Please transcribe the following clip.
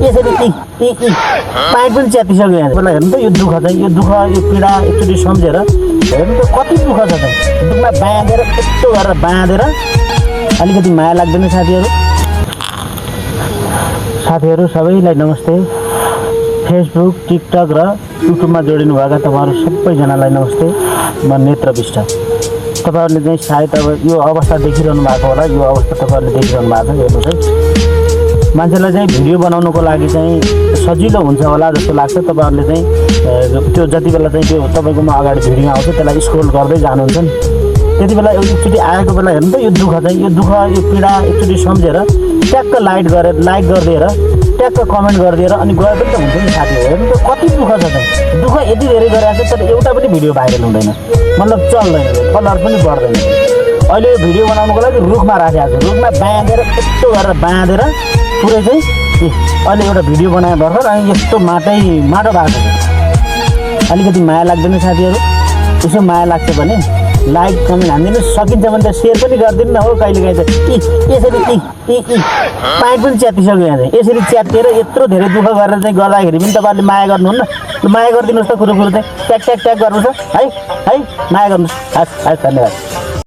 यसरी पाइप पनि च्यातिसक्यो यहाँ मलाई हेर्नु त यो दुःख चाहिँ यो दुःख यो पीडा एकचोटि सम्झेर हेर्नु त कति दुःख छ चाहिँ दुःखमा बाँधेर यस्तो गरेर बाँधेर अलिकति माया लाग्दैन साथीहरू सबैलाई नमस्ते। फेसबुक टिकटक र युट्युबमा जोडिनु भएका तपाईँहरू सबैजनालाई नमस्ते। म नेत्र विष्ट। तपाईँहरूले चाहिँ सायद अब यो अवस्था देखिरहनु भएको होला, यो अवस्था तपाईँहरूले देखिरहनु भएको छ। हेर्नुहोस् है, मान्छेलाई चाहिँ भिडियो बनाउनुको लागि चाहिँ सजिलो हुन्छ होला जस्तो लाग्छ। तपाईँहरूले चाहिँ त्यो जति बेला चाहिँ त्यो तपाईँकोमा अगाडि भिडियो आउँछ त्यसलाई स्क्रोल गर्दै जानुहुन्छ नि, त्यति बेला एकचोटि आएको बेला हेर्नु त यो दुःख चाहिँ यो दुःख यो पीडा एकचोटि सम्झेर ट्याक्क लाइक गरिदिएर ट्याक्क कमेन्ट गरिदिएर अनि गए पनि त हुन्छ नि साथीहरू। हेर्नु त कति दुःख छ चाहिँ दुःख यति धेरै गरिरहेको छ तर एउटा पनि भिडियो भाइरल हुँदैन, मतलब चल्दैन, कलर पनि बढ्दैन। अहिले यो भिडियो बनाउनुको लागि रुखमा राखेको छु, रुखमा बाँधेर यस्तो गरेर बाँधेर पुरै चाहिँ अहिले एउटा भिडियो बनाए भर्खर अनि यस्तो माटो भएको छ। अलिकति माया लाग्दैन साथीहरू? यसो माया लाग्छ भने लाइक कमेन्ट हानिदिनु, सकिन्छ भने त सेयर पनि गरिदिनु न हो। कहिलेकाहीँ त यसरी पाइप पनि च्यातिसक्यो यहाँ चाहिँ यसरी च्यातिएर यत्रो धेरै दुःख गरेर चाहिँ गर्दाखेरि पनि तपाईँहरूले माया गर्नुहुन्न। माया गरिदिनुहोस् त कुरो चाहिँ ट्याक गर्नुहोस् है माया गर्नुहोस्। हस् धन्यवाद।